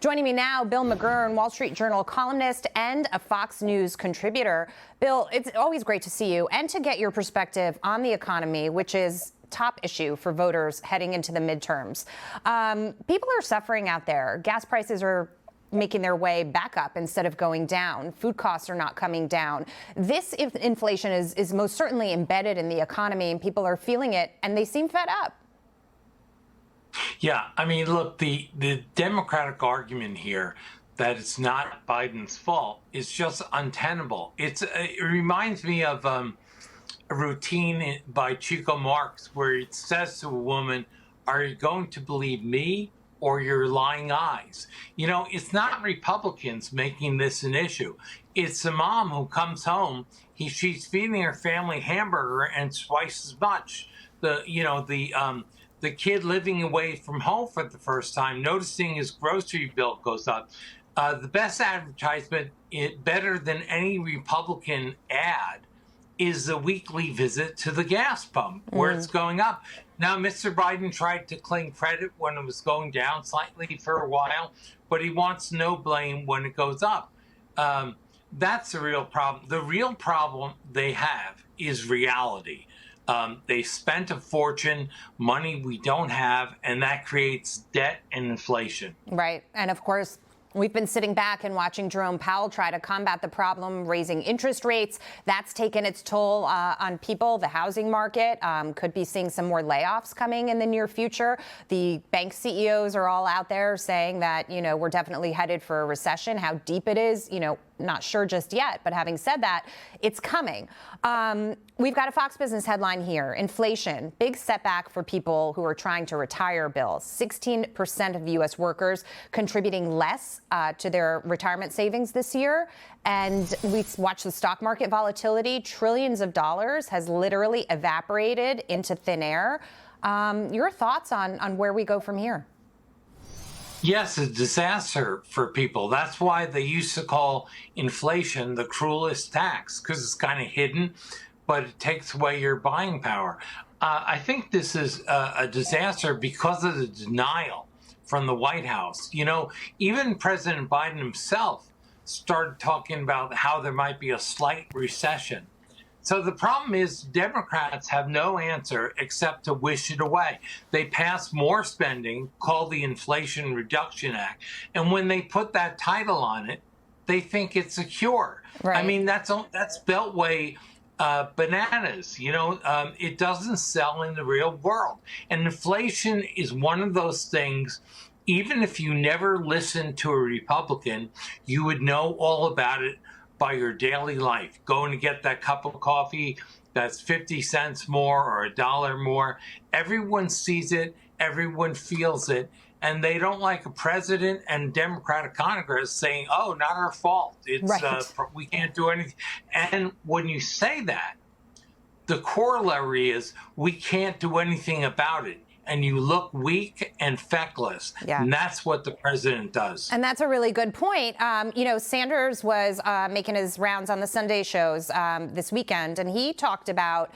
Joining me now, Bill McGurn, Wall Street Journal columnist and a Fox News contributor. Bill, it's always great to see you and to get your perspective on the economy, which is top issue for voters heading into the midterms. People are suffering out there. Gas prices are making their way back up instead of going down. Food costs are not coming down. This inflation is most certainly embedded in the economy, and people are feeling it, and they seem fed up. Yeah, I mean, look, the Democratic argument here that it's not Biden's fault is just untenable. It reminds me of a routine by Chico Marx where it says to a woman, "Are you going to believe me or your lying eyes?" You know, it's not Republicans making this an issue. It's a mom who comes home, she's feeding her family hamburger and twice as much. The kid living away from home for the first time, noticing his grocery bill goes up. The best advertisement, better than any Republican ad, is the weekly visit to the gas pump where it's going up. Now, Mr. Biden tried to claim credit when it was going down slightly for a while, but he wants no blame when it goes up. That's the real problem. The real problem they have is reality. They spent a fortune, money we don't have, and that creates debt and inflation. Right. And of course, we've been sitting back and watching Jerome Powell try to combat the problem, raising interest rates. That's taken its toll on people. The housing market could be seeing some more layoffs coming in the near future. The bank CEOs are all out there saying that, we're definitely headed for a recession. How deep it is, not sure just yet. But having said that, it's coming. We've got a Fox Business headline here. Inflation, big setback for people who are trying to retire, Bill. 16% of U.S. workers contributing less to their retirement savings this year. And we watch the stock market volatility. Trillions of dollars has literally evaporated into thin air. Your thoughts on where we go from here? Yes, a disaster for people. That's why they used to call inflation the cruelest tax, because it's kind of hidden, but it takes away your buying power. I think this is a disaster because of the denial from the White House. Even President Biden himself started talking about how there might be a slight recession. So the problem is Democrats have no answer except to wish it away. They pass more spending, called the Inflation Reduction Act, and when they put that title on it, they think it's a cure. Right. I mean, that's Beltway bananas. It doesn't sell in the real world. And inflation is one of those things. Even if you never listened to a Republican, you would know all about it by your daily life. Going to get that cup of coffee that's 50 cents more or $1 more. Everyone sees it, everyone feels it, and they don't like a president and Democratic Congress saying, "Oh, not our fault. It's right. We can't do anything." And when you say that, the corollary is we can't do anything about it. And you look weak and feckless. Yeah. And that's what the president does. And that's a really good point. Sanders was making his rounds on the Sunday shows this weekend, and he talked about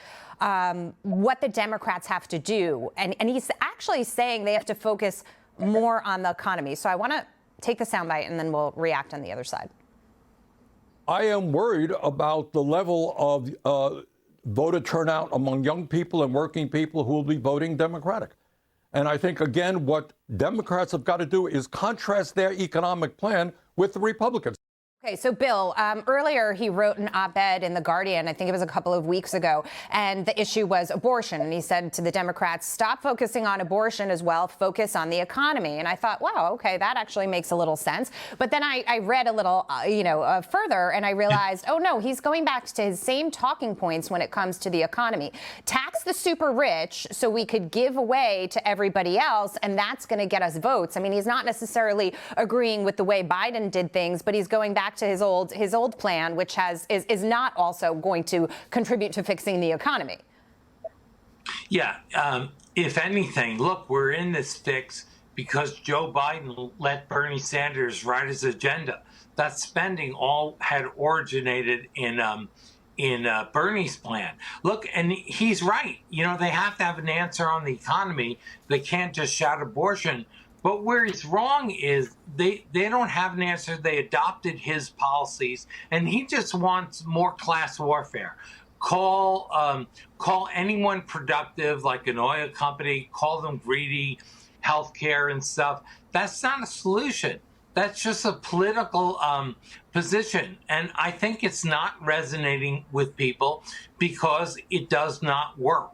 what the Democrats have to do. And he's actually saying they have to focus more on the economy. So I want to take the soundbite, and then we'll react on the other side. I am worried about the level of voter turnout among young people and working people who will be voting Democratic. And I think, again, what Democrats have got to do is contrast their economic plan with the Republicans. Okay, so Bill, earlier he wrote an op-ed in The Guardian, I think it was a couple of weeks ago, and the issue was abortion. And he said to the Democrats, stop focusing on abortion as well, focus on the economy. And I thought, wow, okay, that actually makes a little sense. But then I read a little, further, and I realized, oh no, he's going back to his same talking points when it comes to the economy. Tax the super rich so we could give away to everybody else, and that's going to get us votes. I mean, he's not necessarily agreeing with the way Biden did things, but he's going back to his old plan, which is not also going to contribute to fixing the economy. Yeah, if anything, look, we're in this fix because Joe Biden let Bernie Sanders write his agenda. That spending all had originated in Bernie's plan. Look, and he's right. They have to have an answer on the economy. They can't just shout abortion. But where he's wrong is they don't have an answer. They adopted his policies, and he just wants more class warfare. Call anyone productive, like an oil company, call them greedy, healthcare and stuff. That's not a solution. That's just a political position. And I think it's not resonating with people because it does not work.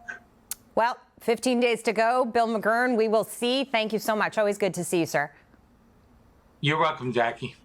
Well, 15 days to go. Bill McGurn, we will see. Thank you so much. Always good to see you, sir. You're welcome, Jackie.